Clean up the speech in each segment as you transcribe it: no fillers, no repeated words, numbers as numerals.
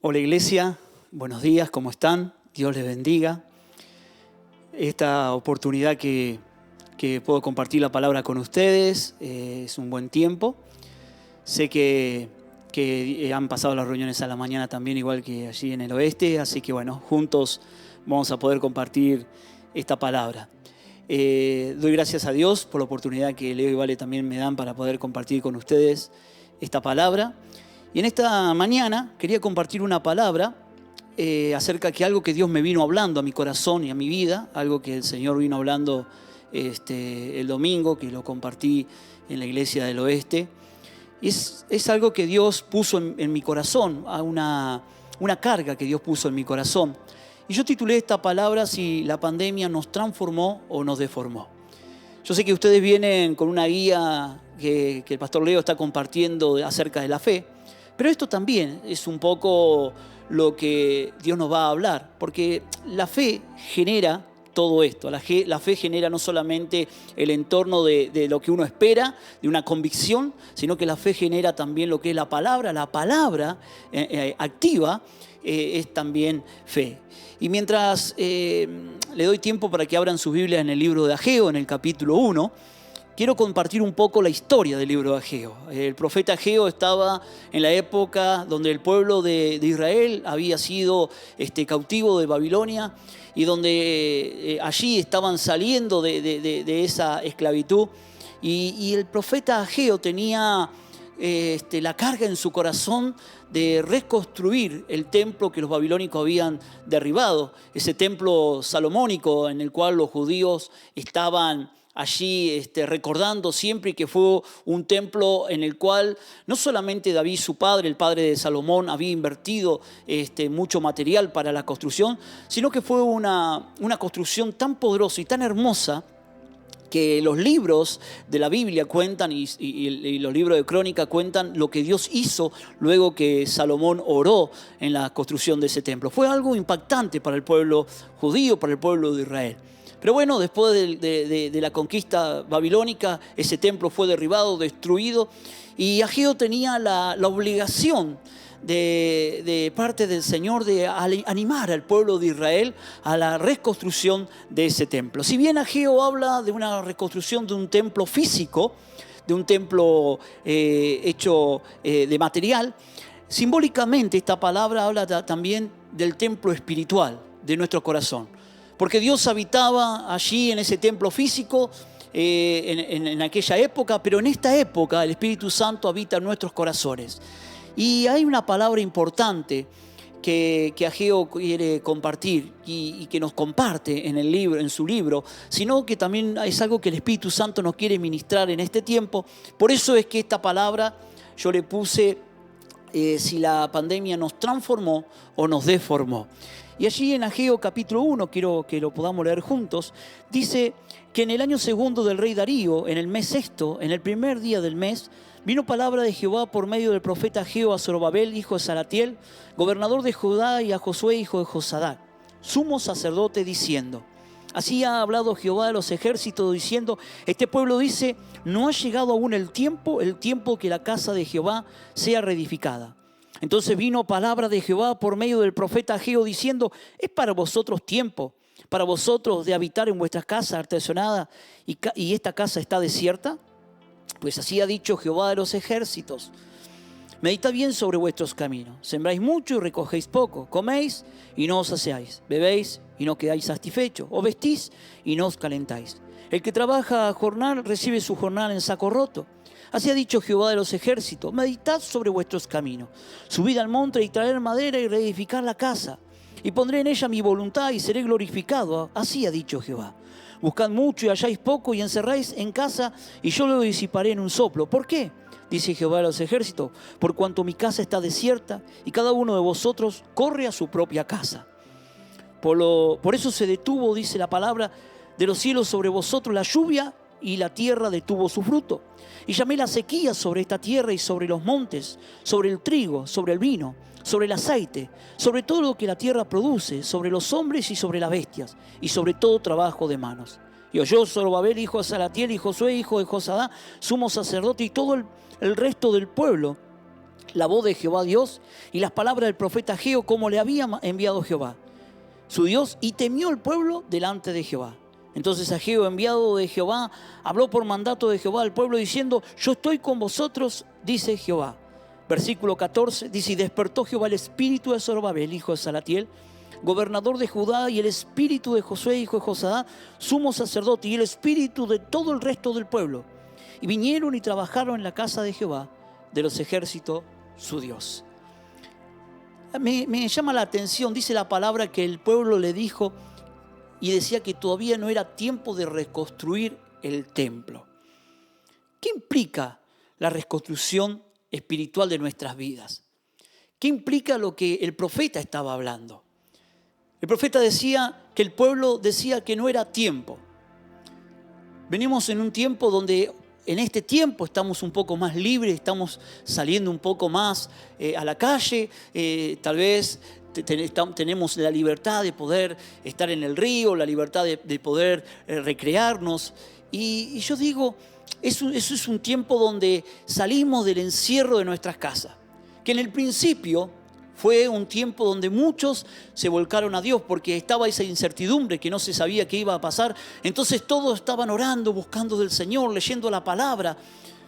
Hola iglesia, buenos días, ¿cómo están? Dios les bendiga. Esta oportunidad que puedo compartir la palabra con ustedes es un buen tiempo. Sé que han pasado las reuniones a la mañana también, igual que allí en el oeste, así que bueno, juntos vamos a poder compartir esta palabra. Doy gracias a Dios por la oportunidad que Leo y Vale también me dan para poder compartir con ustedes esta palabra. Y en esta mañana quería compartir una palabra acerca de algo que Dios me vino hablando a mi corazón y a mi vida, algo que el Señor vino hablando el domingo, que lo compartí en la iglesia del oeste. Y es algo que Dios puso en mi corazón, una carga que Dios puso en mi corazón. Y yo titulé esta palabra si la pandemia nos transformó o nos deformó. Yo sé que ustedes vienen con una guía que el pastor Leo está compartiendo acerca de la fe, pero esto también es un poco lo que Dios nos va a hablar, porque la fe genera todo esto. La fe genera no solamente el entorno de lo que uno espera, de una convicción, sino que la fe genera también lo que es la palabra. La palabra activa es también fe. Y mientras le doy tiempo para que abran sus Biblias en el libro de Ageo, en el capítulo 1, quiero compartir un poco la historia del libro de Ageo. El profeta Ageo estaba en la época donde el pueblo de Israel había sido cautivo de Babilonia y donde allí estaban saliendo de esa esclavitud. Y el profeta Ageo tenía la carga en su corazón de reconstruir el templo que los babilónicos habían derribado, ese templo salomónico en el cual los judíos estaban allí recordando siempre que fue un templo en el cual no solamente David, su padre, el padre de Salomón, había invertido mucho material para la construcción, sino que fue una construcción tan poderosa y tan hermosa que los libros de la Biblia cuentan y los libros de Crónica cuentan lo que Dios hizo luego que Salomón oró en la construcción de ese templo. Fue algo impactante para el pueblo judío, para el pueblo de Israel. Pero bueno, después de la conquista babilónica, ese templo fue derribado, destruido, y Ageo tenía la obligación de parte del Señor de animar al pueblo de Israel a la reconstrucción de ese templo. Si bien Ageo habla de una reconstrucción de un templo físico, de un templo hecho de material, simbólicamente esta palabra habla también del templo espiritual de nuestro corazón. Porque Dios habitaba allí en ese templo físico en aquella época, pero en esta época el Espíritu Santo habita en nuestros corazones. Y hay una palabra importante que Ageo quiere compartir y que nos comparte en su libro, sino que también es algo que el Espíritu Santo nos quiere ministrar en este tiempo. Por eso es que esta palabra yo le puse si la pandemia nos transformó o nos deformó. Y allí en Ageo capítulo 1, quiero que lo podamos leer juntos, dice que en el año segundo del rey Darío, en el mes sexto, en el primer día del mes, vino palabra de Jehová por medio del profeta Ageo a Zorobabel, hijo de Salatiel, gobernador de Judá, y a Josué, hijo de Josadac, sumo sacerdote, diciendo: así ha hablado Jehová de los ejércitos, diciendo: este pueblo dice, no ha llegado aún el tiempo que la casa de Jehová sea reedificada. Entonces vino palabra de Jehová por medio del profeta Ageo, diciendo: es para vosotros tiempo, para vosotros de habitar en vuestras casas artesonadas, y esta casa está desierta. Pues así ha dicho Jehová de los ejércitos: meditad bien sobre vuestros caminos, sembráis mucho y recogéis poco, coméis y no os saciáis, bebéis y no quedáis satisfechos, o vestís y no os calentáis. El que trabaja a jornal recibe su jornal en saco roto. Así ha dicho Jehová de los ejércitos: meditad sobre vuestros caminos, subid al monte y traer madera y reedificar la casa, y pondré en ella mi voluntad y seré glorificado. Así ha dicho Jehová. Buscad mucho y halláis poco, y encerráis en casa, y yo lo disiparé en un soplo. ¿Por qué? Dice Jehová de los ejércitos: por cuanto mi casa está desierta, y cada uno de vosotros corre a su propia casa. Por eso se detuvo, dice la palabra, de los cielos sobre vosotros la lluvia, y la tierra detuvo su fruto. Y llamé la sequía sobre esta tierra y sobre los montes, sobre el trigo, sobre el vino, sobre el aceite, sobre todo lo que la tierra produce, sobre los hombres y sobre las bestias, y sobre todo trabajo de manos. Y oyó Zorobabel, hijo de Salatiel, y Josué, hijo de Josadac, sumo sacerdote, y todo el resto del pueblo, la voz de Jehová Dios y las palabras del profeta Ageo, como le había enviado Jehová, su Dios, y temió el pueblo delante de Jehová. Entonces Ageo, enviado de Jehová, habló por mandato de Jehová al pueblo diciendo: yo estoy con vosotros, dice Jehová. Versículo 14 dice: y despertó Jehová el espíritu de Zorobabel, hijo de Salatiel, gobernador de Judá, y el espíritu de Josué, hijo de Josadá, sumo sacerdote, y el espíritu de todo el resto del pueblo. Y vinieron y trabajaron en la casa de Jehová de los ejércitos, su Dios. Me llama la atención, dice la palabra que el pueblo le dijo y decía que todavía no era tiempo de reconstruir el templo. ¿Qué implica la reconstrucción espiritual de nuestras vidas? ¿Qué implica lo que el profeta estaba hablando? El profeta decía que el pueblo decía que no era tiempo. Venimos en un tiempo donde en este tiempo estamos un poco más libres, estamos saliendo un poco más a la calle, tal vez tenemos la libertad de poder estar en el río, la libertad de poder recrearnos. Y yo digo, eso es un tiempo donde salimos del encierro de nuestras casas, que en el principio fue un tiempo donde muchos se volcaron a Dios porque estaba esa incertidumbre que no se sabía qué iba a pasar. Entonces todos estaban orando, buscando del Señor, leyendo la palabra.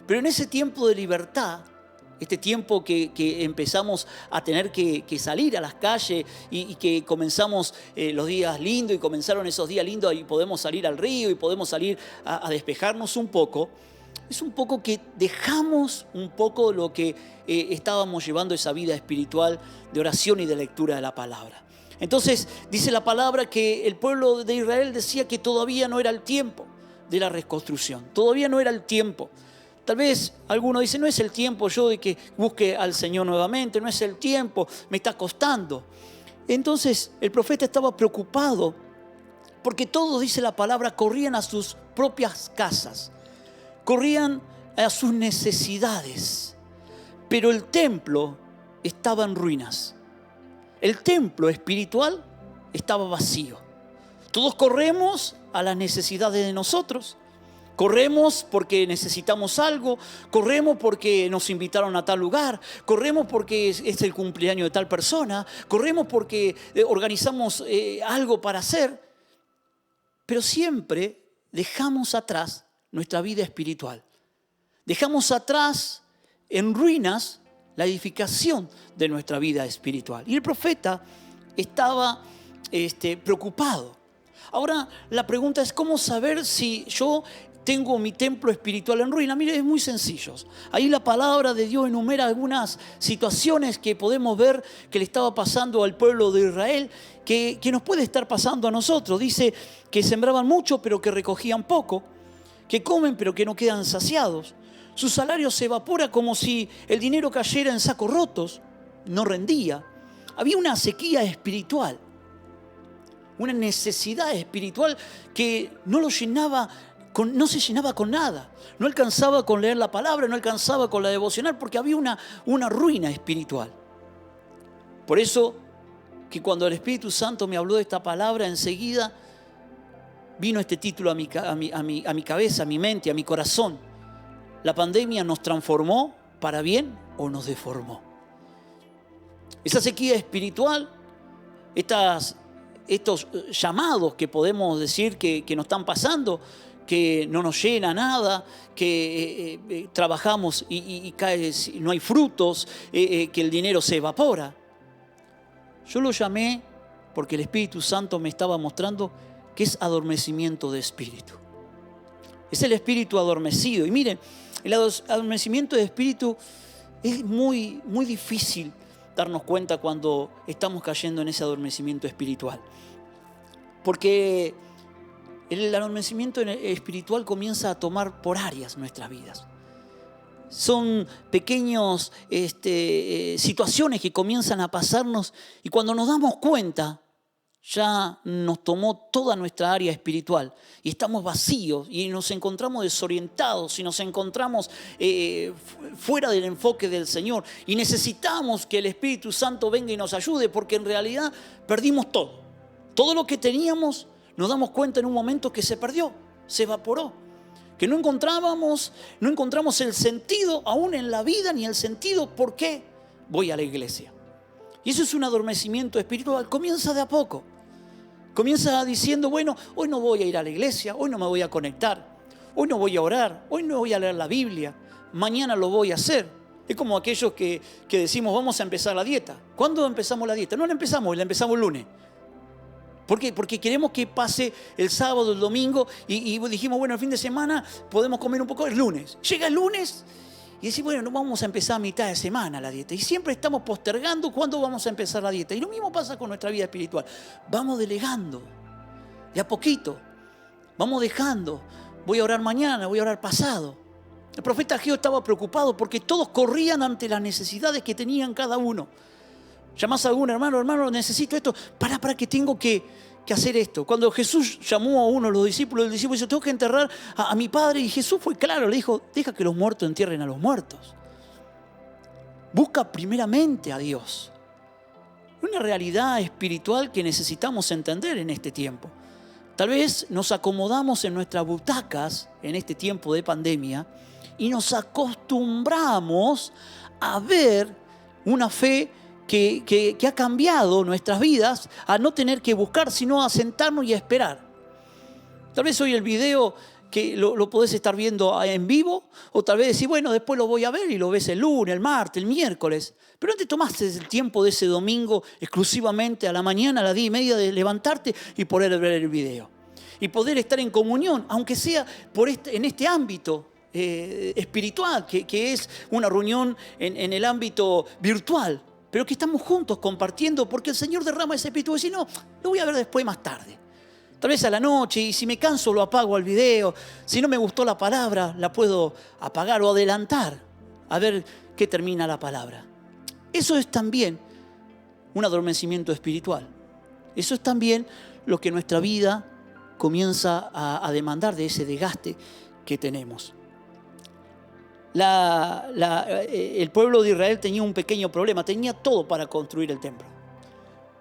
Pero en ese tiempo de libertad, este tiempo que empezamos a tener que salir a las calles y que comenzamos los días lindos y comenzaron esos días lindos y podemos salir al río y podemos salir a despejarnos un poco, es un poco que dejamos un poco lo que estábamos llevando esa vida espiritual de oración y de lectura de la palabra. Entonces dice la palabra que el pueblo de Israel decía que todavía no era el tiempo de la reconstrucción, todavía no era el tiempo. Tal vez alguno dice: no es el tiempo yo de que busque al Señor nuevamente, no es el tiempo, me está costando. Entonces el profeta estaba preocupado porque todos, dice la palabra, corrían a sus propias casas, corrían a sus necesidades, pero el templo estaba en ruinas. El templo espiritual estaba vacío. Todos corremos a las necesidades de nosotros. Corremos porque necesitamos algo, corremos porque nos invitaron a tal lugar, corremos porque es el cumpleaños de tal persona, corremos porque organizamos algo para hacer, pero siempre dejamos atrás nuestra vida espiritual. Dejamos atrás en ruinas la edificación de nuestra vida espiritual. Y el profeta estaba preocupado. Ahora la pregunta es: ¿cómo saber si yo tengo mi templo espiritual en ruina? Mire, es muy sencillo. Ahí la palabra de Dios enumera algunas situaciones que podemos ver que le estaba pasando al pueblo de Israel, que nos puede estar pasando a nosotros. Dice que sembraban mucho pero que recogían poco, que comen pero que no quedan saciados. Su salario se evapora como si el dinero cayera en sacos rotos, no rendía. Había una sequía espiritual, una necesidad espiritual que no se llenaba con nada. No alcanzaba con leer la palabra, no alcanzaba con la devocional, porque había una ruina espiritual. Por eso que cuando el Espíritu Santo me habló de esta palabra, enseguida vino este título a mi cabeza, a mi mente, a mi corazón: ¿la pandemia nos transformó para bien o nos deformó? Esa sequía espiritual, estos llamados que podemos decir que nos están pasando, que no nos llena nada, que trabajamos y cae, no hay frutos, que el dinero se evapora. Yo lo llamé porque el Espíritu Santo me estaba mostrando que es adormecimiento de espíritu. Es el espíritu adormecido. Y miren, el adormecimiento de espíritu es muy, muy difícil darnos cuenta cuando estamos cayendo en ese adormecimiento espiritual. Porque el adormecimiento espiritual comienza a tomar por áreas nuestras vidas. Son pequeñas situaciones que comienzan a pasarnos y cuando nos damos cuenta ya nos tomó toda nuestra área espiritual y estamos vacíos y nos encontramos desorientados y nos encontramos fuera del enfoque del Señor y necesitamos que el Espíritu Santo venga y nos ayude, porque en realidad perdimos todo lo que teníamos. Nos damos cuenta en un momento que se perdió, se evaporó, que no encontramos el sentido aún en la vida, ni el sentido por qué voy a la iglesia. Y eso es un adormecimiento espiritual. Comienza de a poco. Comienza diciendo, bueno, hoy no voy a ir a la iglesia, hoy no me voy a conectar, hoy no voy a orar, hoy no voy a leer la Biblia, mañana lo voy a hacer. Es como aquellos que decimos, vamos a empezar la dieta. ¿Cuándo empezamos la dieta? No la empezamos el lunes. ¿Por qué? Porque queremos que pase el sábado, el domingo, y dijimos, bueno, el fin de semana podemos comer un poco el lunes. Llega el lunes y decimos, bueno, no vamos a empezar a mitad de semana la dieta. Y siempre estamos postergando cuándo vamos a empezar la dieta. Y lo mismo pasa con nuestra vida espiritual. Vamos delegando, de a poquito. Vamos dejando. Voy a orar mañana, voy a orar pasado. El profeta Ageo estaba preocupado porque todos corrían ante las necesidades que tenían cada uno. Llamás a algún hermano, necesito esto. Para que tengo que hacer esto. Cuando Jesús llamó a uno de los discípulos, el discípulo dijo, tengo que enterrar a mi padre. Y Jesús fue claro, le dijo, deja que los muertos entierren a los muertos. Busca primeramente a Dios. Una realidad espiritual que necesitamos entender en este tiempo. Tal vez nos acomodamos en nuestras butacas en este tiempo de pandemia y nos acostumbramos a ver una fe que ha cambiado nuestras vidas, a no tener que buscar, sino a sentarnos y a esperar. Tal vez hoy el video que lo podés estar viendo en vivo, o tal vez decir, bueno, después lo voy a ver y lo ves el lunes, el martes, el miércoles. Pero no te tomaste el tiempo de ese domingo exclusivamente a la mañana, a las 10:30 de levantarte y poder ver el video. Y poder estar en comunión, aunque sea en este ámbito espiritual, que es una reunión en el ámbito virtual. Pero que estamos juntos compartiendo porque el Señor derrama ese espíritu. Y si no, lo voy a ver después más tarde. Tal vez a la noche, y si me canso lo apago al video. Si no me gustó la palabra, la puedo apagar o adelantar a ver qué termina la palabra. Eso es también un adormecimiento espiritual. Eso es también lo que nuestra vida comienza a demandar de ese desgaste que tenemos. El pueblo de Israel tenía un pequeño problema. Tenía todo para construir el templo.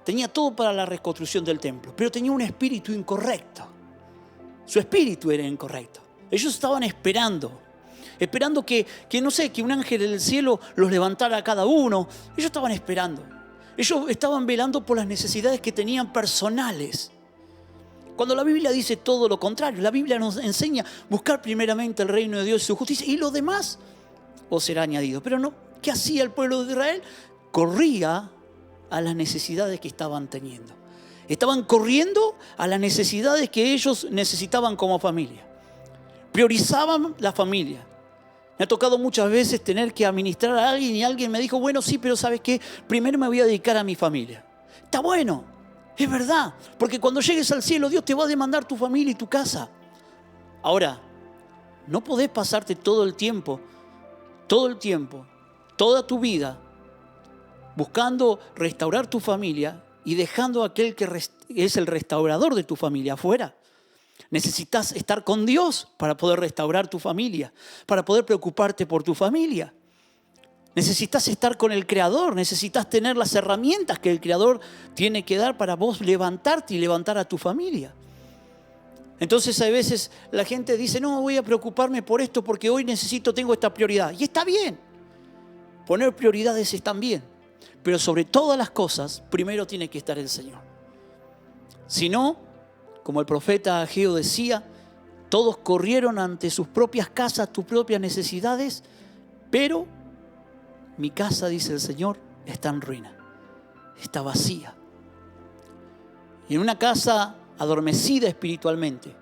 Tenía todo para la reconstrucción del templo. Pero tenía un espíritu incorrecto. Su espíritu era incorrecto. Ellos estaban esperando que un ángel del cielo los levantara a cada uno. Ellos estaban esperando. Ellos estaban velando por las necesidades que tenían personales. Cuando la Biblia dice todo lo contrario, la Biblia nos enseña buscar primeramente el reino de Dios y su justicia, y lo demás os será añadido. Pero no, ¿qué hacía el pueblo de Israel? Corría a las necesidades que estaban teniendo. Estaban corriendo a las necesidades que ellos necesitaban como familia. Priorizaban la familia. Me ha tocado muchas veces tener que administrar a alguien y alguien me dijo, bueno, sí, pero ¿sabes qué? Primero me voy a dedicar a mi familia. Está bueno. Es verdad, porque cuando llegues al cielo Dios te va a demandar tu familia y tu casa. Ahora, no podés pasarte todo el tiempo, toda tu vida, buscando restaurar tu familia y dejando a aquel que es el restaurador de tu familia afuera. Necesitas estar con Dios para poder restaurar tu familia, para poder preocuparte por tu familia. Necesitas estar con el Creador, necesitas tener las herramientas que el Creador tiene que dar para vos levantarte y levantar a tu familia. Entonces a veces la gente dice, no, voy a preocuparme por esto porque hoy tengo esta prioridad. Y está bien, poner prioridades están bien, pero sobre todas las cosas, primero tiene que estar el Señor. Si no, como el profeta Ageo decía, todos corrieron ante sus propias casas, tus propias necesidades, pero mi casa, dice el Señor, está en ruina, está vacía. Y en una casa adormecida espiritualmente,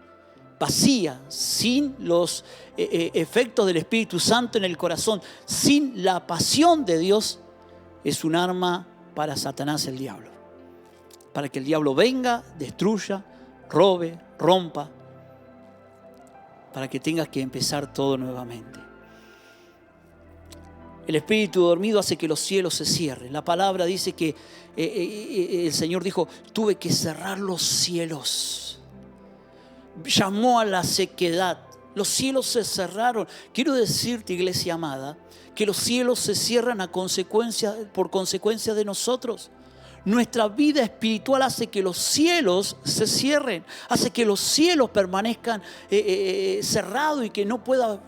vacía, sin los efectos del Espíritu Santo en el corazón, sin la pasión de Dios, es un arma para Satanás, el diablo. Para que el diablo venga, destruya, robe, rompa, para que tengas que empezar todo nuevamente. El espíritu dormido hace que los cielos se cierren. La palabra dice que el Señor dijo, tuve que cerrar los cielos. Llamó a la sequedad. Los cielos se cerraron. Quiero decirte, iglesia amada, que los cielos se cierran por consecuencia de nosotros. nuestra vida espiritual hace que los cielos se cierren, hace que los cielos permanezcan cerrados y que no pueda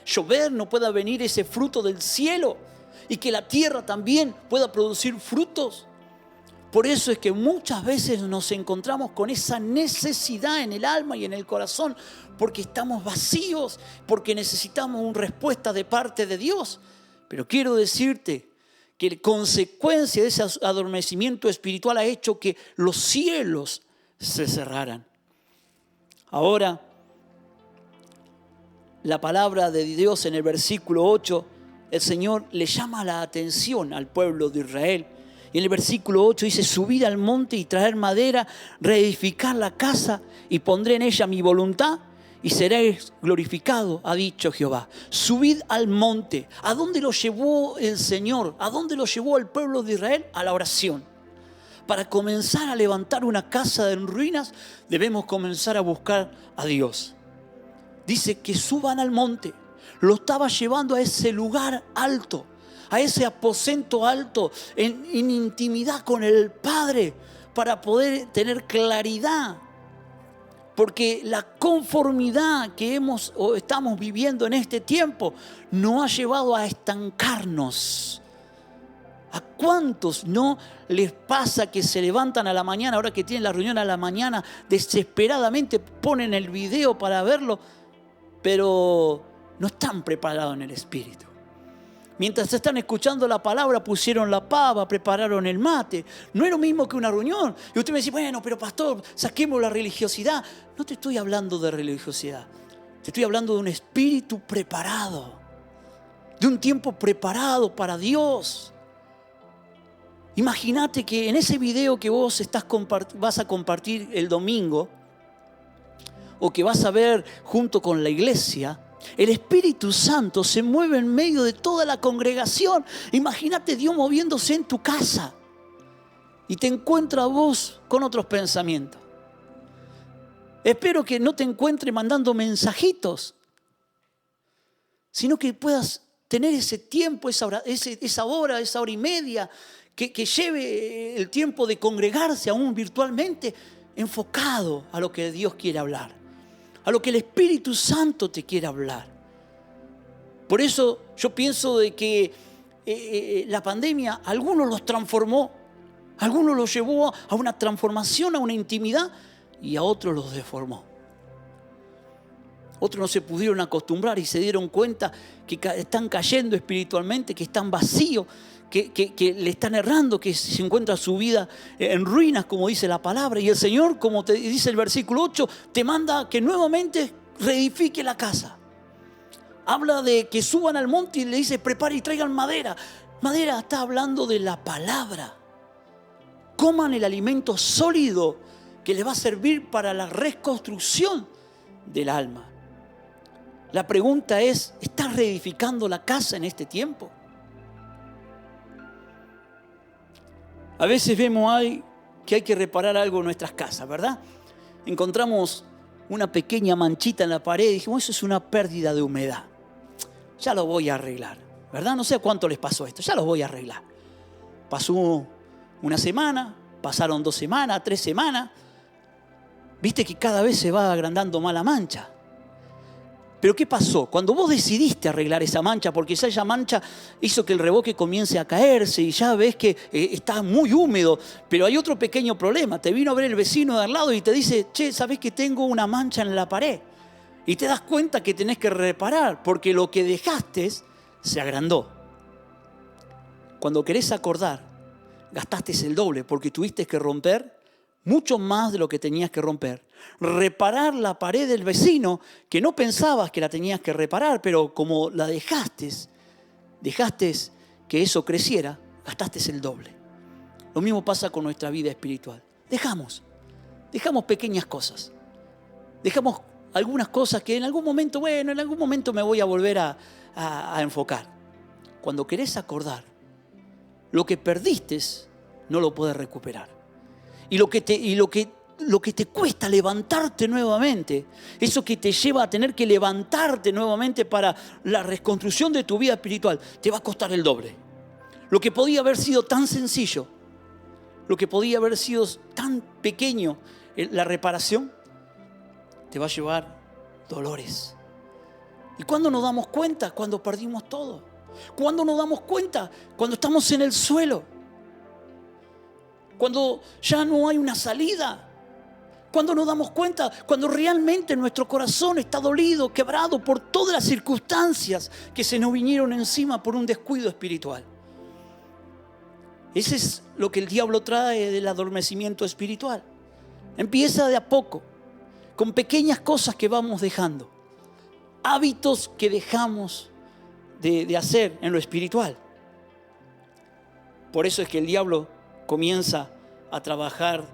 llover, no pueda venir ese fruto del cielo y que la tierra también pueda producir frutos. Por eso es que muchas veces nos encontramos con esa necesidad en el alma y en el corazón, porque estamos vacíos, porque necesitamos una respuesta de parte de Dios. Pero quiero decirte que la consecuencia de ese adormecimiento espiritual ha hecho que los cielos se cerraran. Ahora, la palabra de Dios en el versículo 8, el Señor le llama la atención al pueblo de Israel. Y en el versículo 8 dice: subid al monte y traer madera, reedificar la casa y pondré en ella mi voluntad y seréis glorificado, ha dicho Jehová. Subid al monte. ¿A dónde lo llevó el Señor? ¿A dónde lo llevó el pueblo de Israel? A la oración. Para comenzar a levantar una casa en ruinas, debemos comenzar a buscar a Dios. Dice que suban al monte. Lo estaba llevando a ese lugar alto, a ese aposento alto, en intimidad con el Padre, para poder tener claridad. Porque la conformidad que estamos viviendo en este tiempo nos ha llevado a estancarnos. ¿A cuántos no les pasa que se levantan a la mañana, ahora que tienen la reunión a la mañana, desesperadamente ponen el video para verlo, pero no están preparados en el espíritu? Mientras están escuchando la palabra, pusieron la pava, prepararon el mate. No es lo mismo que una reunión. Y usted me dice: bueno, pero pastor, saquemos la religiosidad. No te estoy hablando de religiosidad. Te estoy hablando de un espíritu preparado. De un tiempo preparado para Dios. Imagínate que en ese video que vos vas a compartir el domingo, o que vas a ver junto con la iglesia, el Espíritu Santo se mueve en medio de toda la congregación. Imagínate Dios moviéndose en tu casa y te encuentra a vos con otros pensamientos. Espero que no te encuentre mandando mensajitos, sino que puedas tener ese tiempo, esa hora y media, que lleve el tiempo de congregarse aún virtualmente, enfocado a lo que Dios quiere hablar, a lo que el Espíritu Santo te quiere hablar. Por eso yo pienso de que la pandemia a algunos los transformó, a algunos los llevó a una transformación, a una intimidad, y a otros los deformó. Otros no se pudieron acostumbrar y se dieron cuenta que están cayendo espiritualmente, que están vacíos, que le están errando, que se encuentra su vida en ruinas, como dice la palabra. Y el Señor, como te dice el versículo 8, te manda que nuevamente reedifique la casa. Habla de que suban al monte y le dice: preparen y traigan madera. Madera está hablando de la palabra. Coman el alimento sólido que les va a servir para la reconstrucción del alma. La pregunta es: ¿estás reedificando la casa en este tiempo? A veces vemos que hay que reparar algo en nuestras casas, ¿verdad? Encontramos una pequeña manchita en la pared y dijimos: eso es una pérdida de humedad. Ya lo voy a arreglar, ¿verdad? No sé a cuánto les pasó esto, ya lo voy a arreglar. Pasó una semana, pasaron 2 semanas, 3 semanas. Viste que cada vez se va agrandando más la mancha. Pero ¿qué pasó? Cuando vos decidiste arreglar esa mancha, porque esa mancha hizo que el revoque comience a caerse y ya ves que está muy húmedo, pero hay otro pequeño problema. Te vino a ver el vecino de al lado y te dice: che, ¿sabés que tengo una mancha en la pared? Y te das cuenta que tenés que reparar porque lo que dejaste se agrandó. Cuando querés acordar, gastaste el doble porque tuviste que romper mucho más de lo que tenías que romper. Reparar la pared del vecino que no pensabas que la tenías que reparar, pero como la dejaste que eso creciera, gastaste el doble. Lo mismo pasa con nuestra vida espiritual. Dejamos pequeñas cosas. Dejamos algunas cosas que en algún momento me voy a volver a enfocar. Cuando querés acordar, lo que perdiste no lo puedes recuperar. Y lo que te cuesta levantarte nuevamente, eso que te lleva a tener que levantarte nuevamente para la reconstrucción de tu vida espiritual, te va a costar el doble. Lo que podía haber sido tan sencillo, lo que podía haber sido tan pequeño, la reparación, te va a llevar dolores. ¿Y cuándo nos damos cuenta? Cuando perdimos todo. ¿Cuándo nos damos cuenta? Cuando estamos en el suelo. Cuando ya no hay una salida. Cuando nos damos cuenta, cuando realmente nuestro corazón está dolido, quebrado por todas las circunstancias que se nos vinieron encima por un descuido espiritual. Ese es lo que el diablo trae del adormecimiento espiritual. Empieza de a poco, con pequeñas cosas que vamos dejando, hábitos que dejamos de hacer en lo espiritual. Por eso es que el diablo comienza a trabajar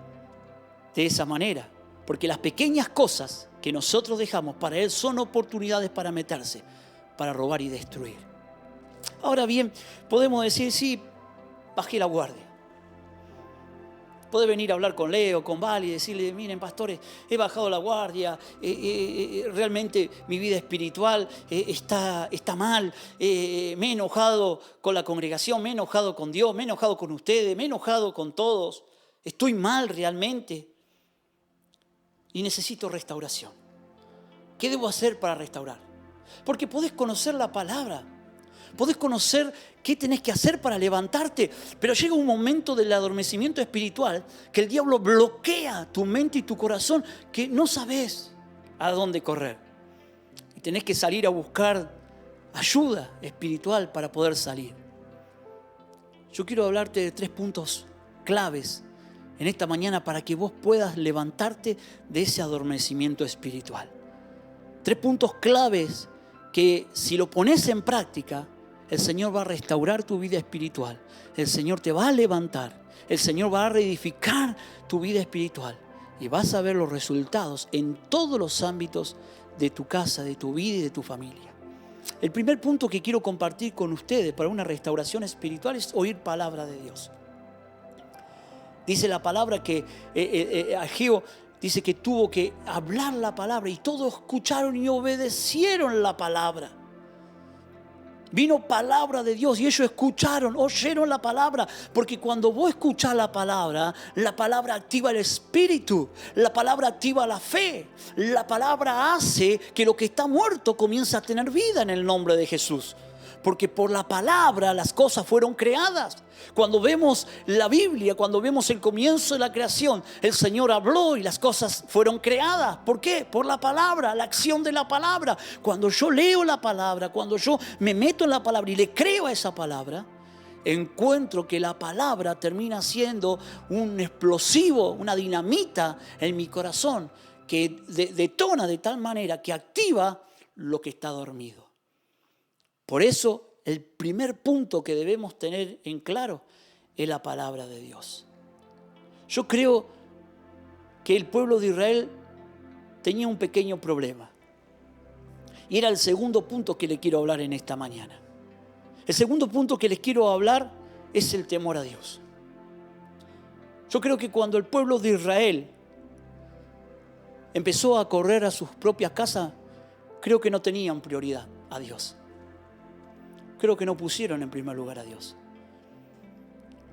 de esa manera, porque las pequeñas cosas que nosotros dejamos para él son oportunidades para meterse, para robar y destruir. Ahora bien, podemos decir, sí, bajé la guardia. Puede venir a hablar con Leo, con Val y decirle, miren pastores, he bajado la guardia, realmente mi vida espiritual está mal, me he enojado con la congregación, me he enojado con Dios, me he enojado con ustedes, me he enojado con todos, estoy mal realmente y necesito restauración. ¿Qué debo hacer para restaurar? Porque podés conocer la palabra, podés conocer qué tenés que hacer para levantarte, pero llega un momento del adormecimiento espiritual que el diablo bloquea tu mente y tu corazón, que no sabés a dónde correr. Y tenés que salir a buscar ayuda espiritual para poder salir. Yo quiero hablarte de 3 puntos claves en esta mañana para que vos puedas levantarte de ese adormecimiento espiritual. 3 puntos claves que si lo pones en práctica, el Señor va a restaurar tu vida espiritual. El Señor te va a levantar. El Señor va a reedificar tu vida espiritual. Y vas a ver los resultados en todos los ámbitos de tu casa, de tu vida y de tu familia. El primer punto que quiero compartir con ustedes para una restauración espiritual es oír palabra de Dios. Dice la palabra que Ageo dice que tuvo que hablar la palabra y todos escucharon y obedecieron la palabra. Vino palabra de Dios y ellos escucharon, oyeron la palabra. Porque cuando vos escuchás la palabra activa el espíritu, la palabra activa la fe. La palabra hace que lo que está muerto comience a tener vida en el nombre de Jesús. Porque por la palabra las cosas fueron creadas. Cuando vemos la Biblia, cuando vemos el comienzo de la creación, el Señor habló y las cosas fueron creadas. ¿Por qué? Por la palabra, la acción de la palabra. Cuando yo leo la palabra, cuando yo me meto en la palabra y le creo a esa palabra, encuentro que la palabra termina siendo un explosivo, una dinamita en mi corazón que detona de tal manera que activa lo que está dormido. Por eso, el primer punto que debemos tener en claro es la palabra de Dios. Yo creo que el pueblo de Israel tenía un pequeño problema. Y era el segundo punto que le quiero hablar en esta mañana. El segundo punto que les quiero hablar es el temor a Dios. Yo creo que cuando el pueblo de Israel empezó a correr a sus propias casas, creo que no tenían prioridad a Dios. Creo que no pusieron en primer lugar a Dios.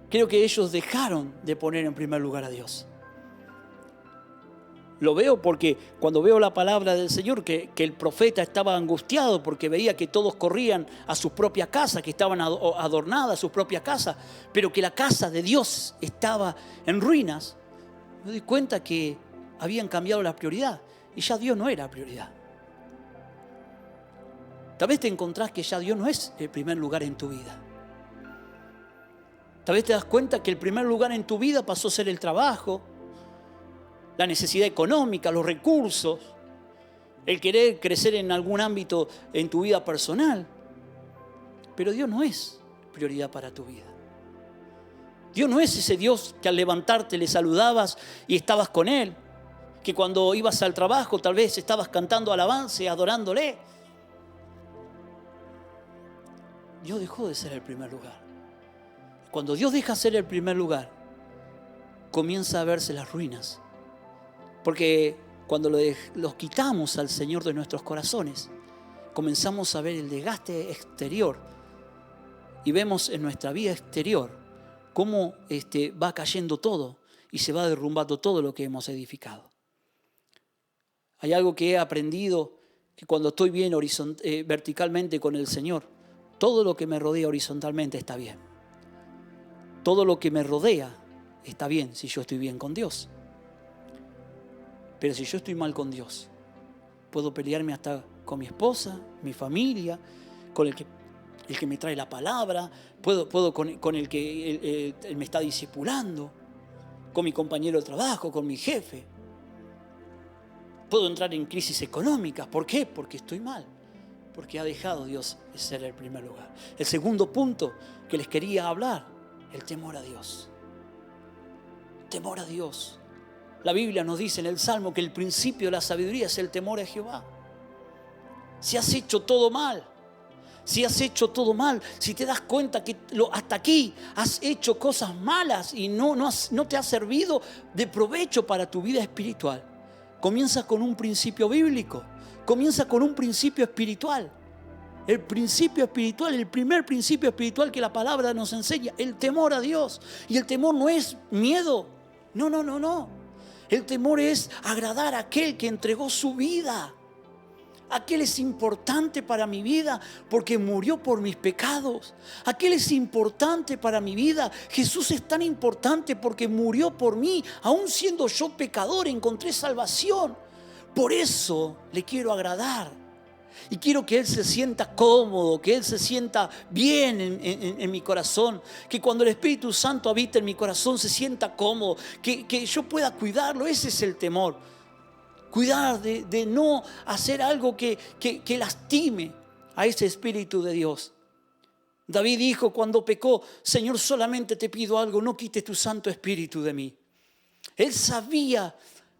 Creo que ellos dejaron de poner en primer lugar a Dios. Lo veo porque cuando veo la palabra del Señor, que el profeta estaba angustiado porque veía que todos corrían a su propia casa, que estaban adornadas sus propias casas, pero que la casa de Dios estaba en ruinas, me doy cuenta que habían cambiado la prioridad y ya Dios no era prioridad. Tal vez te encontrás que ya Dios no es el primer lugar en tu vida. Tal vez te das cuenta que el primer lugar en tu vida pasó a ser el trabajo, la necesidad económica, los recursos, el querer crecer en algún ámbito en tu vida personal. Pero Dios no es prioridad para tu vida. Dios no es ese Dios que al levantarte le saludabas y estabas con Él, que cuando ibas al trabajo tal vez estabas cantando alabanza y adorándole. Dios dejó de ser el primer lugar. Cuando Dios deja de ser el primer lugar, comienza a verse las ruinas. Porque cuando los quitamos al Señor de nuestros corazones, comenzamos a ver el desgaste exterior. Y vemos en nuestra vida exterior cómo va cayendo todo y se va derrumbando todo lo que hemos edificado. Hay algo que he aprendido, que cuando estoy bien verticalmente con el Señor, todo lo que me rodea horizontalmente está bien. Todo lo que me rodea está bien si yo estoy bien con Dios. Pero si yo estoy mal con Dios, puedo pelearme hasta con mi esposa, mi familia, con el que me trae la palabra, puedo con el que él me está discipulando, con mi compañero de trabajo, con mi jefe. Puedo entrar en crisis económicas. ¿Por qué? Porque estoy mal. Porque ha dejado Dios de ser el primer lugar. El segundo punto que les quería hablar, el temor a Dios. Temor a Dios. La Biblia nos dice en el Salmo que el principio de la sabiduría es el temor a Jehová. Si has hecho todo mal, si te das cuenta que hasta aquí has hecho cosas malas y no te ha servido de provecho para tu vida espiritual, comienza con un principio bíblico, comienza con un principio espiritual. El principio espiritual, el primer principio espiritual que la palabra nos enseña, el temor a Dios. Y el temor no es miedo, no. El temor es agradar a aquel que entregó su vida. Aquel es importante para mi vida porque murió por mis pecados. Aquel es importante para mi vida. Jesús es tan importante porque murió por mí. Aún siendo yo pecador, encontré salvación. Por eso le quiero agradar. Y quiero que Él se sienta cómodo, que Él se sienta bien en mi corazón. Que cuando el Espíritu Santo habita en mi corazón se sienta cómodo. Que yo pueda cuidarlo. Ese es el temor. Cuidar de no hacer algo que lastime a ese Espíritu de Dios. David dijo cuando pecó: Señor, solamente te pido algo, no quites tu Santo Espíritu de mí. Él sabía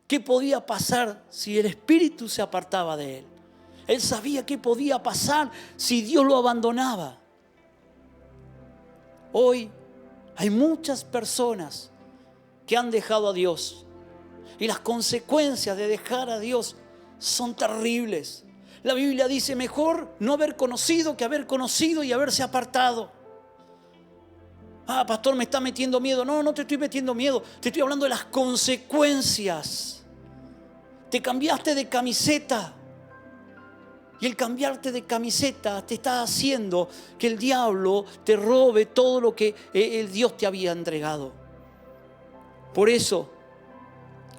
qué podía pasar si el Espíritu se apartaba de él. Él sabía qué podía pasar si Dios lo abandonaba. Hoy hay muchas personas que han dejado a Dios. Y las consecuencias de dejar a Dios son terribles. La Biblia dice: mejor no haber conocido que haber conocido y haberse apartado. Pastor, me está metiendo miedo. No te estoy metiendo miedo. Te estoy hablando de las consecuencias. Te cambiaste de camiseta. Y el cambiarte de camiseta te está haciendo que el diablo te robe todo lo que el Dios te había entregado. Por eso,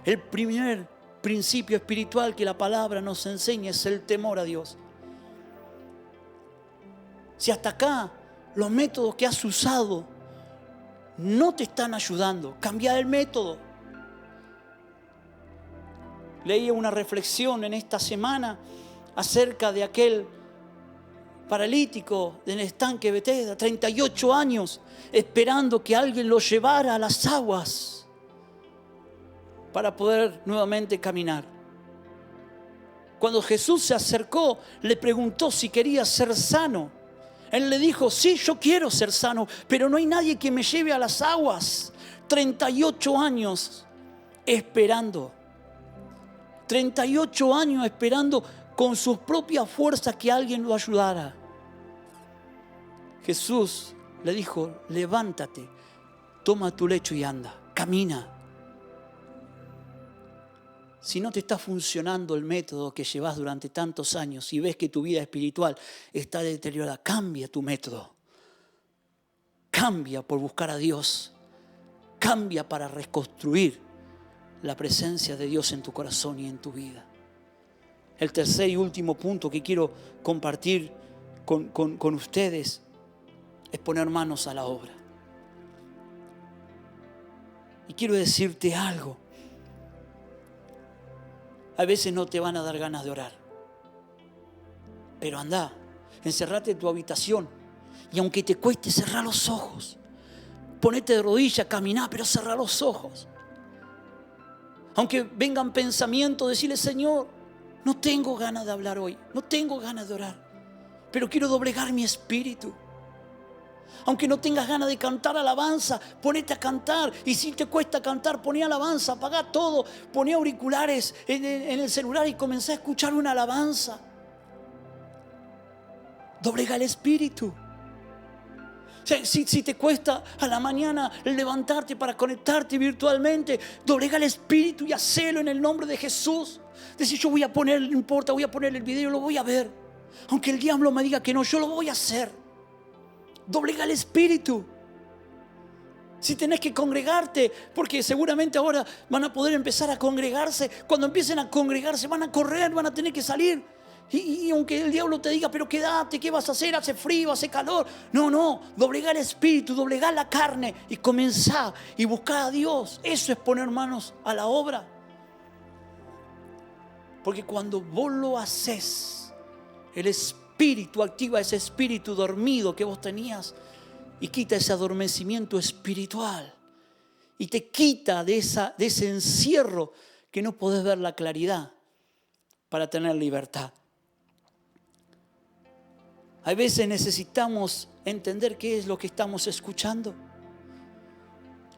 el primer principio espiritual que la palabra nos enseña es el temor a Dios. Si hasta acá los métodos que has usado no te están ayudando, cambia el método. Leía una reflexión en esta semana acerca de aquel paralítico del estanque Betesda, 38 años esperando que alguien lo llevara a las aguas para poder nuevamente caminar. Cuando Jesús se acercó, le preguntó si quería ser sano. Él le dijo: sí, yo quiero ser sano, pero no hay nadie que me lleve a las aguas. 38 años esperando. 38 años esperando con sus propias fuerzas que alguien lo ayudara. Jesús le dijo: levántate, toma tu lecho y anda, camina. Si no te está funcionando el método que llevas durante tantos años y ves que tu vida espiritual está deteriorada, cambia tu método. Cambia por buscar a Dios. Cambia para reconstruir la presencia de Dios en tu corazón y en tu vida. El tercer y último punto que quiero compartir con ustedes es poner manos a la obra. Y quiero decirte algo. A veces no te van a dar ganas de orar. Pero anda, encerrate en tu habitación. Y aunque te cueste, cerrá los ojos. Ponete de rodillas, caminá, pero cerrá los ojos. Aunque vengan pensamientos, decirle: Señor, no tengo ganas de hablar hoy. No tengo ganas de orar. Pero quiero doblegar mi espíritu. Aunque no tengas ganas de cantar alabanza, ponete a cantar. Y si te cuesta cantar, poné alabanza, apagá todo, poné auriculares en el celular y comenzá a escuchar una alabanza. Doblega el espíritu. Si te cuesta a la mañana levantarte para conectarte virtualmente, doblega el espíritu y hacelo en el nombre de Jesús. Decir, yo voy a poner, no importa, voy a poner el video, lo voy a ver. Aunque el diablo me diga que no, yo lo voy a hacer. Doblega el espíritu. Si tenés que congregarte, porque seguramente ahora van a poder empezar a congregarse. Cuando empiecen a congregarse van a correr, van a tener que salir. Y aunque el diablo te diga, pero quédate, ¿qué vas a hacer? Hace frío, hace calor. No, doblega el espíritu, doblega la carne y comenzá y buscá a Dios. Eso es poner manos a la obra. Porque cuando vos lo haces, el espíritu activa ese espíritu dormido que vos tenías y quita ese adormecimiento espiritual y te quita de ese encierro que no podés ver la claridad para tener libertad. A veces necesitamos entender qué es lo que estamos escuchando,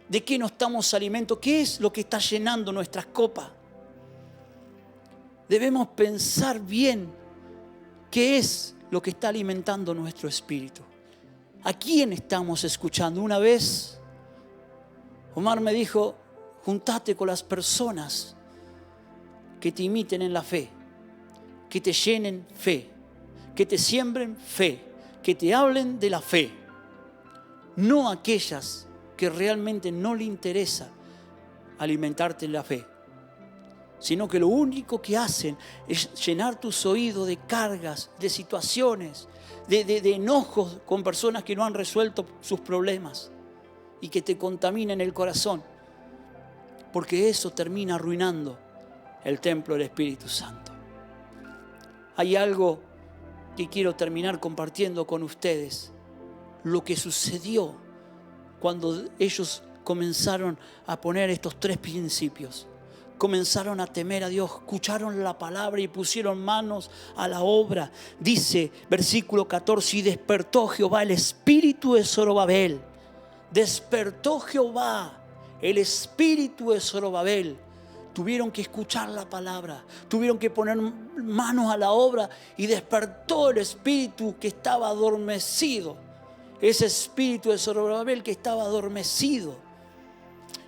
de qué nos estamos alimentando, qué es lo que está llenando nuestras copas. Debemos pensar bien qué es lo que está alimentando nuestro espíritu. ¿A quién estamos escuchando? Una vez Omar me dijo, juntate con las personas que te imiten en la fe, que te llenen fe, que te siembren fe, que te hablen de la fe. No aquellas que realmente no le interesa alimentarte en la fe, sino que lo único que hacen es llenar tus oídos de cargas, de situaciones, de enojos con personas que no han resuelto sus problemas y que te contaminan el corazón, porque eso termina arruinando el templo del Espíritu Santo. Hay algo que quiero terminar compartiendo con ustedes, lo que sucedió cuando ellos comenzaron a poner estos 3 principios. Comenzaron a temer a Dios, escucharon la palabra y pusieron manos a la obra. Dice, versículo 14, y despertó Jehová el espíritu de Zorobabel. Despertó Jehová el espíritu de Zorobabel. Tuvieron que escuchar la palabra, tuvieron que poner manos a la obra y despertó el espíritu que estaba adormecido. Ese espíritu de Zorobabel que estaba adormecido.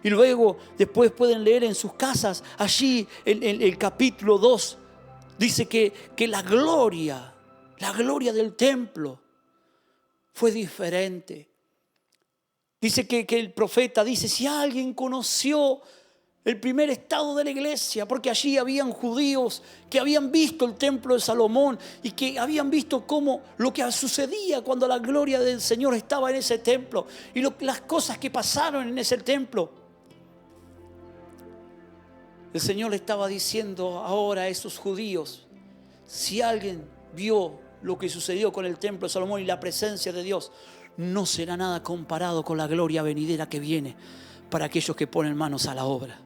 Y luego, después pueden leer en sus casas, allí en el capítulo 2, dice que la gloria del templo fue diferente. Dice que el profeta dice, si alguien conoció el primer estado de la iglesia, porque allí habían judíos que habían visto el templo de Salomón y que habían visto cómo lo que sucedía cuando la gloria del Señor estaba en ese templo y las cosas que pasaron en ese templo. El Señor le estaba diciendo ahora a esos judíos, si alguien vio lo que sucedió con el templo de Salomón y la presencia de Dios, no será nada comparado con la gloria venidera que viene para aquellos que ponen manos a la obra.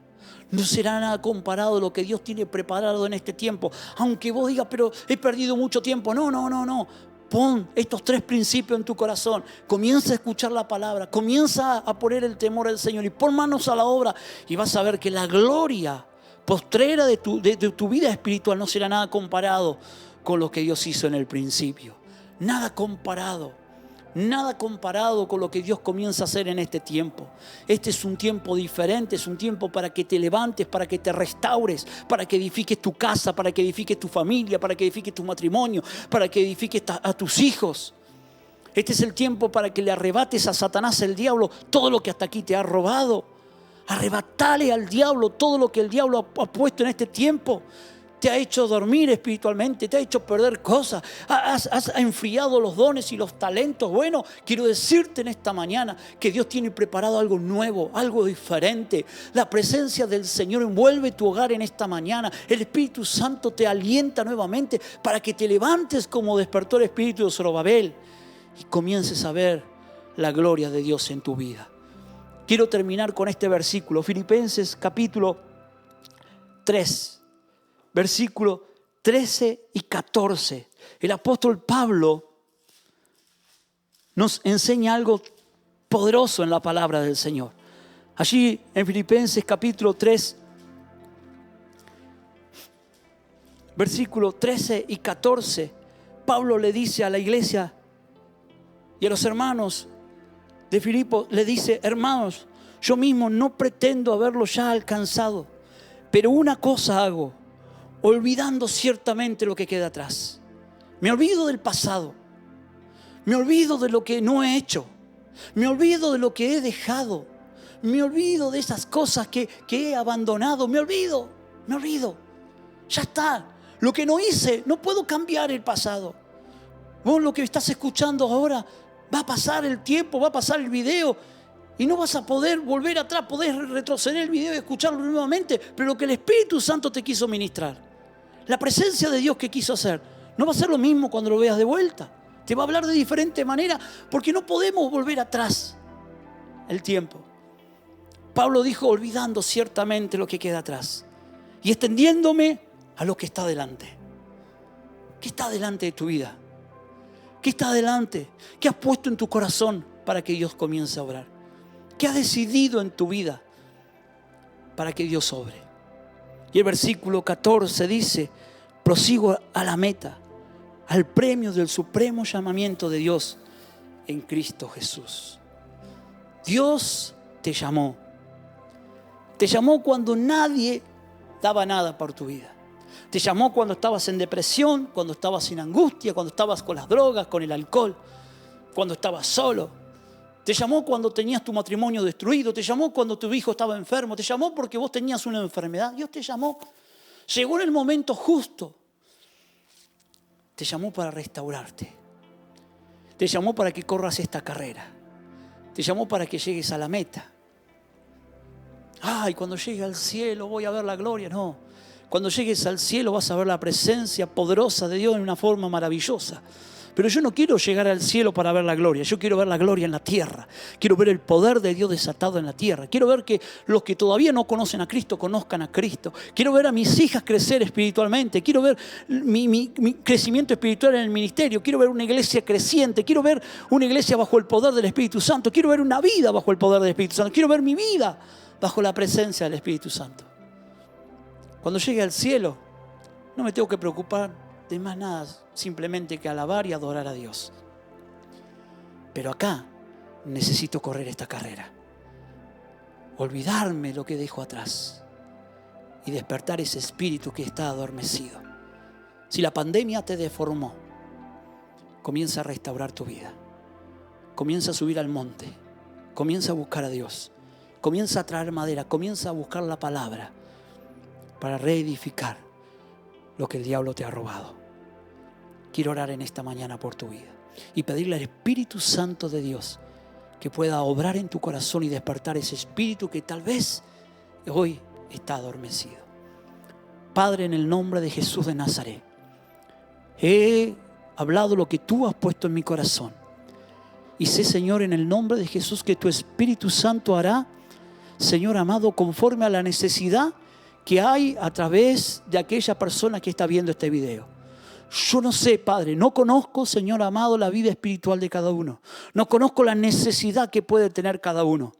No será nada comparado a lo que Dios tiene preparado en este tiempo. Aunque vos digas, pero he perdido mucho tiempo. No. Pon estos 3 principios en tu corazón. Comienza a escuchar la palabra. Comienza a poner el temor al Señor. Y pon manos a la obra. Y vas a ver que la gloria postrera de tu vida espiritual no será nada comparado con lo que Dios hizo en el principio. Nada comparado con lo que Dios comienza a hacer en este tiempo. Este es un tiempo diferente, es un tiempo para que te levantes, para que te restaures, para que edifiques tu casa, para que edifiques tu familia, para que edifiques tu matrimonio, para que edifiques a tus hijos. Este es el tiempo para que le arrebates a Satanás, el diablo, todo lo que hasta aquí te ha robado. Arrebatale al diablo todo lo que el diablo ha puesto en este tiempo. Te ha hecho dormir espiritualmente, te ha hecho perder cosas, has enfriado los dones y los talentos. Bueno, quiero decirte en esta mañana que Dios tiene preparado algo nuevo, algo diferente. La presencia del Señor envuelve tu hogar en esta mañana. El Espíritu Santo te alienta nuevamente para que te levantes como despertó el espíritu de Zorobabel y comiences a ver la gloria de Dios en tu vida. Quiero terminar con este versículo, Filipenses capítulo 3, versículo 13 y 14. El apóstol Pablo nos enseña algo poderoso en la palabra del Señor. Allí en Filipenses capítulo 3, versículo 13 y 14, Pablo le dice a la iglesia y a los hermanos de Filipos le dice: hermanos, yo mismo no pretendo haberlo ya alcanzado, pero una cosa hago, olvidando ciertamente lo que queda atrás. Me olvido del pasado, me olvido de lo que no he hecho, me olvido de lo que he dejado, me olvido de esas cosas que he abandonado, me olvido. Ya está. Lo que no hice, no puedo cambiar el pasado. Vos lo que estás escuchando ahora, va a pasar el tiempo, va a pasar el video y no vas a poder volver atrás, podés retroceder el video y escucharlo nuevamente, pero lo que el Espíritu Santo te quiso ministrar, la presencia de Dios que quiso hacer, no va a ser lo mismo cuando lo veas de vuelta. Te va a hablar de diferente manera porque no podemos volver atrás el tiempo. Pablo dijo: olvidando ciertamente lo que queda atrás y extendiéndome a lo que está delante. ¿Qué está delante de tu vida? ¿Qué está delante? ¿Qué has puesto en tu corazón para que Dios comience a obrar? ¿Qué has decidido en tu vida para que Dios obre? Y el versículo 14 dice: prosigo a la meta, al premio del supremo llamamiento de Dios en Cristo Jesús. Dios te llamó. Te llamó cuando nadie daba nada por tu vida. Te llamó cuando estabas en depresión, cuando estabas en angustia, cuando estabas con las drogas, con el alcohol, cuando estabas solo. Te llamó cuando tenías tu matrimonio destruido. Te llamó cuando tu hijo estaba enfermo. Te llamó porque vos tenías una enfermedad. Dios te llamó. Llegó en el momento justo. Te llamó para restaurarte. Te llamó para que corras esta carrera. Te llamó para que llegues a la meta. Ay, cuando llegue al cielo voy a ver la gloria. No. Cuando llegues al cielo vas a ver la presencia poderosa de Dios en una forma maravillosa. Pero yo no quiero llegar al cielo para ver la gloria. Yo quiero ver la gloria en la tierra. Quiero ver el poder de Dios desatado en la tierra. Quiero ver que los que todavía no conocen a Cristo conozcan a Cristo. Quiero ver a mis hijas crecer espiritualmente. Quiero ver mi crecimiento espiritual en el ministerio. Quiero ver una iglesia creciente. Quiero ver una iglesia bajo el poder del Espíritu Santo. Quiero ver una vida bajo el poder del Espíritu Santo. Quiero ver mi vida bajo la presencia del Espíritu Santo. Cuando llegue al cielo, no me tengo que preocupar de más nada, simplemente que alabar y adorar a Dios. Pero acá necesito correr esta carrera, olvidarme lo que dejo atrás y despertar ese espíritu que está adormecido. Si la pandemia te deformó, comienza a restaurar tu vida, comienza a subir al monte, comienza a buscar a Dios, comienza a traer madera, comienza a buscar la palabra para reedificar lo que el diablo te ha robado. Quiero orar en esta mañana por tu vida y pedirle al Espíritu Santo de Dios que pueda obrar en tu corazón y despertar ese espíritu que tal vez hoy está adormecido. Padre, en el nombre de Jesús de Nazaret, he hablado lo que tú has puesto en mi corazón y sé, Señor, en el nombre de Jesús, que tu Espíritu Santo hará, Señor amado, conforme a la necesidad que hay a través de aquella persona que está viendo este video. Yo no sé, Padre, no conozco, Señor amado, la vida espiritual de cada uno. No conozco la necesidad que puede tener cada uno.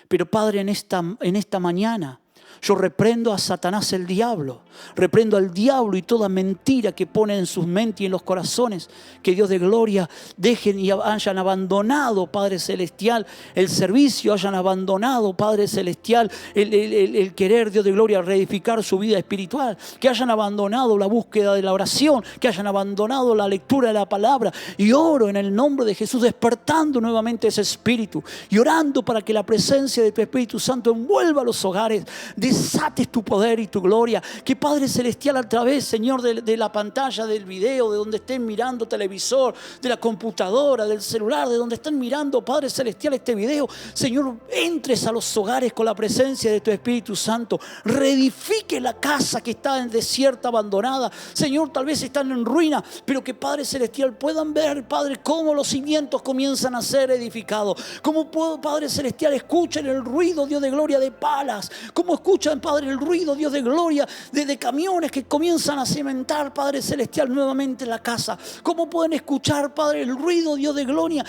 Pero, Padre, en esta mañana yo reprendo a Satanás, el diablo. Reprendo al diablo y toda mentira que pone en sus mentes y en los corazones. Que Dios de gloria dejen y hayan abandonado, Padre Celestial, el servicio. Hayan abandonado, Padre Celestial, el querer, Dios de gloria, reedificar su vida espiritual. Que hayan abandonado la búsqueda de la oración. Que hayan abandonado la lectura de la palabra. Y oro en el nombre de Jesús, despertando nuevamente ese espíritu. Y orando para que la presencia de tu Espíritu Santo envuelva los hogares. Desates tu poder y tu gloria. Que Padre Celestial, a través, Señor, de la pantalla, del video, de donde estén mirando televisor, de la computadora, del celular, de donde estén mirando, Padre Celestial, este video, Señor, entres a los hogares con la presencia de tu Espíritu Santo. Reedifique la casa que está en desierta, abandonada. Señor, tal vez están en ruina, pero que, Padre Celestial, puedan ver, Padre, cómo los cimientos comienzan a ser edificados. Cómo puedo, Padre Celestial, escuchen el ruido, Dios de gloria, de palas. Cómo escuchan, Padre, el ruido, Dios de gloria, de camiones que comienzan a cimentar, Padre Celestial, nuevamente la casa. Cómo pueden escuchar, Padre, el ruido, Dios de gloria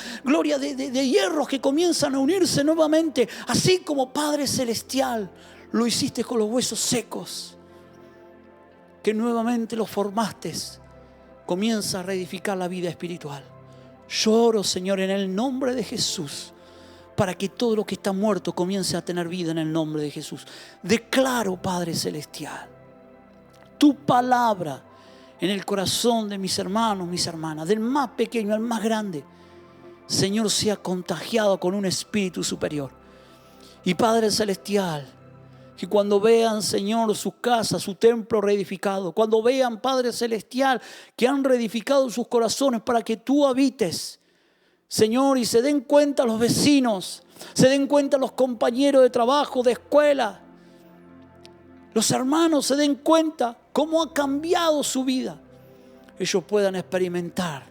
de hierros que comienzan a unirse nuevamente. Así como, Padre Celestial, lo hiciste con los huesos secos, que nuevamente los formaste. Comienza a reedificar la vida espiritual. Lloro, Señor, en el nombre de Jesús, para que todo lo que está muerto comience a tener vida en el nombre de Jesús. Declaro, Padre Celestial, tu palabra en el corazón de mis hermanos, mis hermanas, del más pequeño al más grande. Señor, sea contagiado con un espíritu superior. Y Padre Celestial, que cuando vean, Señor, sus casas, su templo reedificado, cuando vean, Padre Celestial, que han reedificado sus corazones para que tú habites, Señor, y se den cuenta los vecinos, se den cuenta los compañeros de trabajo, de escuela, los hermanos se den cuenta cómo ha cambiado su vida. Ellos puedan experimentar,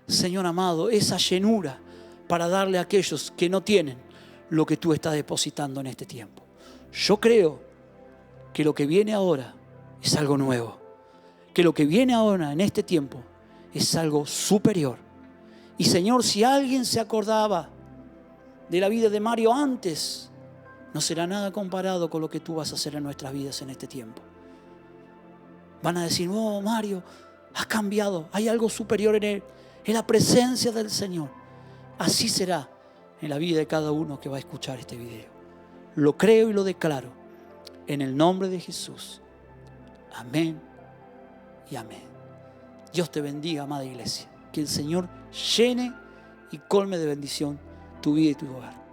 Señor amado, esa llenura para darle a aquellos que no tienen lo que tú estás depositando en este tiempo. Yo creo que lo que viene ahora es algo nuevo, que lo que viene ahora en este tiempo es algo superior. Y Señor, si alguien se acordaba de la vida de Mario antes, no será nada comparado con lo que tú vas a hacer en nuestras vidas en este tiempo. Van a decir, oh Mario, has cambiado, hay algo superior en él, es la presencia del Señor. Así será en la vida de cada uno que va a escuchar este video. Lo creo y lo declaro en el nombre de Jesús. Amén y amén. Dios te bendiga, amada iglesia. Que el Señor llene y colme de bendición tu vida y tu hogar.